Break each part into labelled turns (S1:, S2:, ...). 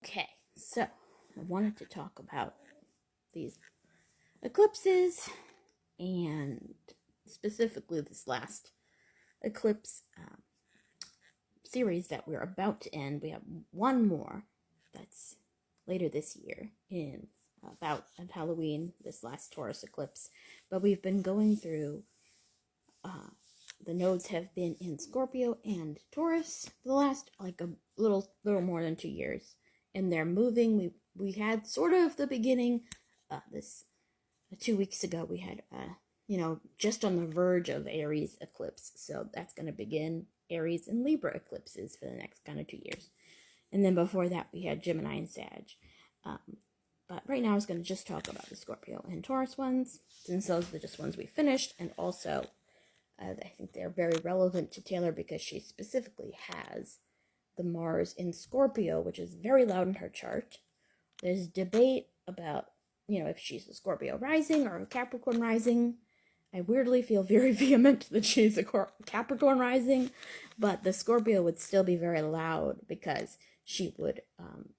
S1: Okay, so I wanted to talk about these eclipses and specifically this last eclipse series that we're about to end. We have one more that's later this year in about at Halloween, this last Taurus eclipse. But we've been going through the nodes have been in Scorpio and Taurus for the last like a little more than 2 years, and they're moving. We had sort of the beginning. This 2 weeks ago we had just on the verge of Aries eclipse, so that's going to begin Aries and Libra eclipses for the next kind of 2 years, and then before that we had Gemini and Sag. But right now I was going to just talk about the Scorpio and Taurus ones, since those are just ones we finished, and also I think they're very relevant to Taylor because she specifically has the Mars in Scorpio, which is very loud in her chart. There's debate about, if she's a Scorpio rising or a Capricorn rising. I weirdly feel very vehement that she's a Capricorn rising, but the Scorpio would still be very loud because she would,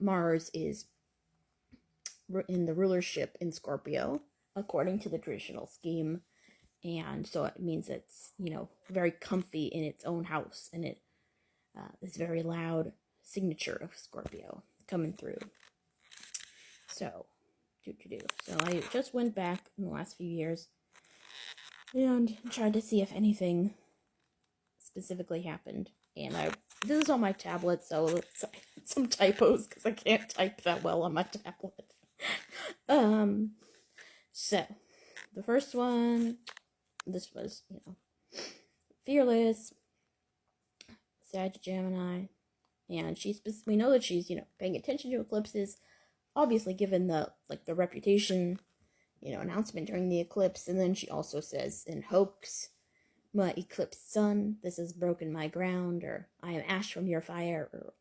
S1: Mars is in the rulership in Scorpio, according to the traditional scheme. And so it means it's, very comfy in its own house, and it this very loud signature of Scorpio coming through. So, So I just went back in the last few years and tried to see if anything specifically happened. And this is on my tablet, so it's some typos because I can't type that well on my tablet. So the first one. This was, Fearless, Sag Gemini, and we know that she's, paying attention to eclipses, obviously given the reputation, announcement during the eclipse. And then she also says in Hoax, my eclipsed sun, this has broken my ground, or I am ash from your fire, or,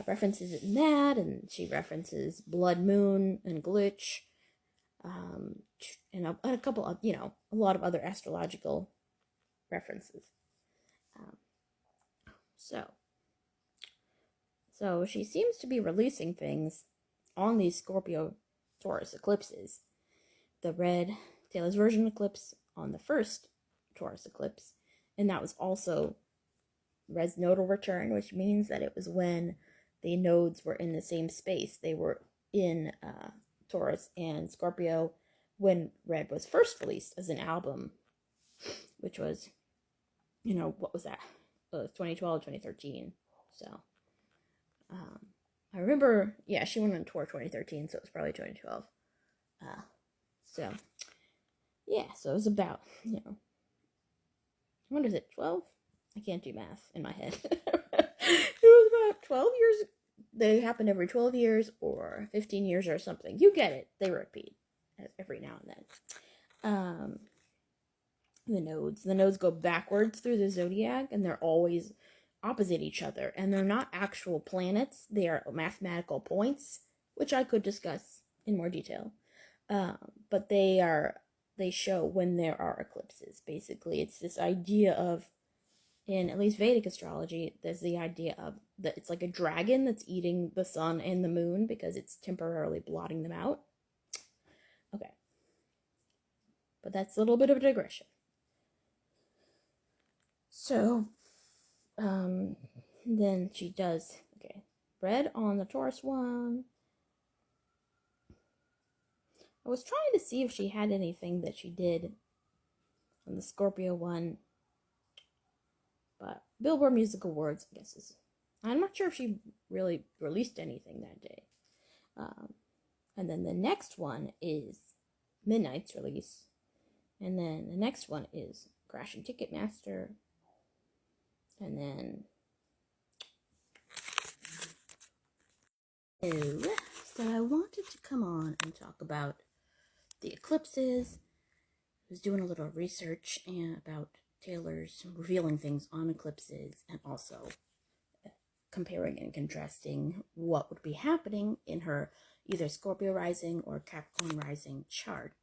S1: references it in that, and she references Blood Moon and Glitch, and a couple of, a lot of other astrological references. So she seems to be releasing things on these Scorpio Taurus eclipses. The red Taylor's version eclipse on the first Taurus eclipse, and that was also red's nodal return, which means that it was when the nodes were in the same space. They were in Taurus and Scorpio when red was first released as an album, which was, what was that? 2012, 2013. So, I remember, she went on tour 2013, so it was probably 2012. So it was about, what is it, 12? I can't do math in my head. It was about 12 years. They happen every 12 years or 15 years or something. You get it. They repeat every now and then. The nodes go backwards through the zodiac, and they're always opposite each other. And they're not actual planets. They are mathematical points, which I could discuss in more detail. But they show when there are eclipses. Basically, it's this idea of, in at least Vedic astrology, there's the idea of that it's like a dragon that's eating the sun and the moon because it's temporarily blotting them out. Okay. But that's a little bit of a digression. So, then she does, red on the Taurus one. I was trying to see if she had anything that she did on the Scorpio one, but Billboard Music Awards, I guess, I'm not sure if she really released anything that day. And then the next one is Midnight's release, and then the next one is Crashing Ticketmaster, and then so I wanted to come on and talk about the eclipses. I was doing a little research about Taylor's revealing things on eclipses, and also comparing and contrasting what would be happening in her either Scorpio rising or Capricorn rising chart,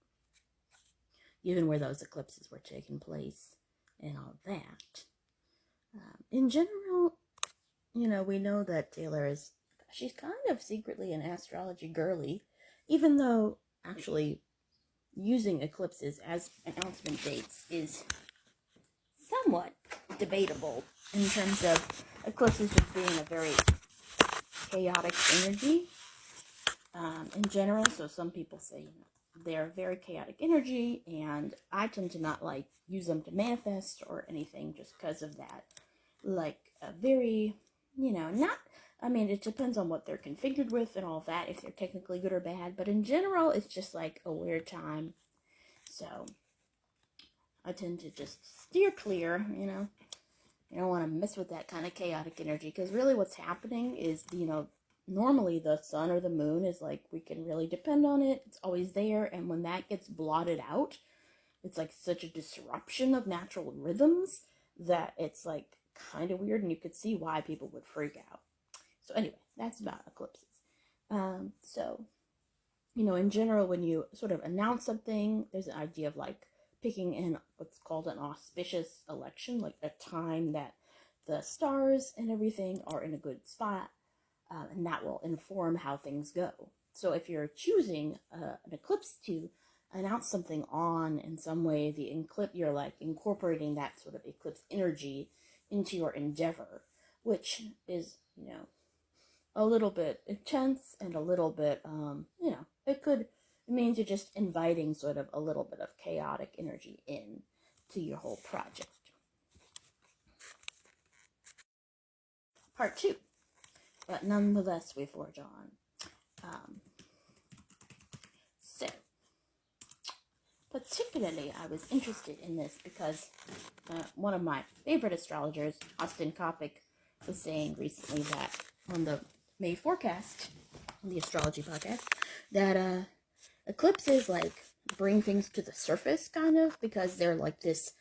S1: even where those eclipses were taking place and all that. In general, we know that Taylor is she's kind of secretly an astrology girly, even though actually using eclipses as announcement dates is somewhat debatable in terms of eclipses just being a very chaotic energy in general. So some people say, they're very chaotic energy, and I tend to not like use them to manifest or anything just because of that. Like a very, not, I mean, it depends on what they're configured with and all that, if they're technically good or bad, but in general, it's just like a weird time. So I tend to just steer clear, You don't want to mess with that kind of chaotic energy, because really what's happening is, normally the sun or the moon is like, we can really depend on it. It's always there. And when that gets blotted out, it's like such a disruption of natural rhythms that it's like kind of weird, and you could see why people would freak out. So anyway, that's about eclipses. So, in general, when you sort of announce something, there's an idea of like picking in what's called an auspicious election, like a time that the stars and everything are in a good spot, and that will inform how things go. So if you're choosing an eclipse to announce something on in some way, you're like incorporating that sort of eclipse energy into your endeavor, which is, a little bit intense and a little bit, it means you're just inviting sort of a little bit of chaotic energy in to your whole project. Part 2, but nonetheless we forge on. So, particularly I was interested in this because one of my favorite astrologers, Austin Coppock, was saying recently that on the May forecast, on the astrology podcast, that eclipses like bring things to the surface, kind of, because they're like this,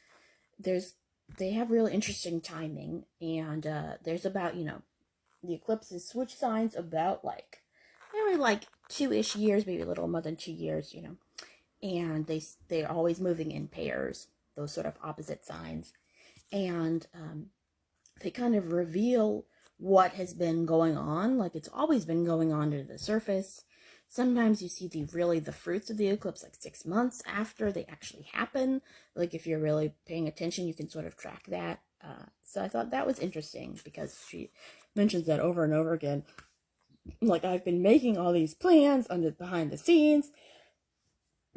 S1: they have really interesting timing, and there's about, the eclipses switch signs about like, maybe like 2-ish years, maybe a little more than 2 years, and they're always moving in pairs, those sort of opposite signs, and they kind of reveal what has been going on, like it's always been going on to the surface. Sometimes you see the fruits of the eclipse like 6 months after they actually happen. Like if you're really paying attention, you can sort of track that. So I thought that was interesting because she mentions that over and over again. Like, I've been making all these plans behind the scenes,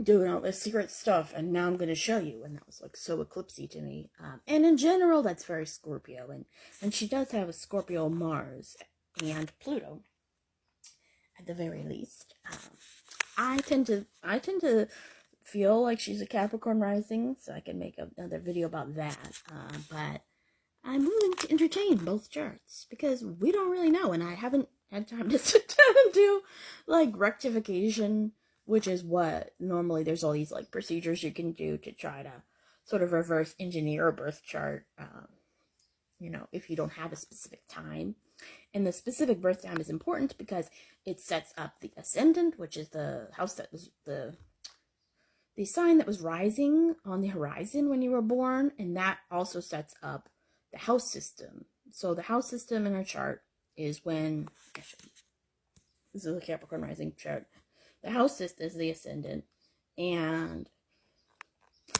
S1: doing all this secret stuff, and now I'm going to show you. And that was like so eclipsy to me. And in general, that's very Scorpio. And she does have a Scorpio Mars and Pluto, at the very least. I tend to feel like she's a Capricorn rising, so I can make another video about that. But I'm willing to entertain both charts because we don't really know, and I haven't had time to sit down and do like rectification, which is what normally there's all these like procedures you can do to try to sort of reverse engineer a birth chart, if you don't have a specific time. And the specific birth time is important because it sets up the ascendant, which is the house that was the sign that was rising on the horizon when you were born, and that also sets up the house system. So the house system in our chart is when, actually, this is a Capricorn rising chart. The house system is the ascendant, and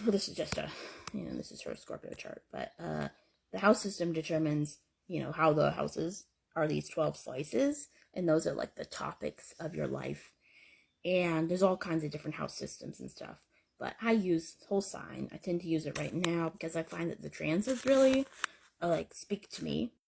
S1: this is just this is her Scorpio chart, but the house system determines, how the houses are these 12 slices, and those are like the topics of your life. And there's all kinds of different house systems and stuff. But I use whole sign. I tend to use it right now because I find that the transits really speak to me.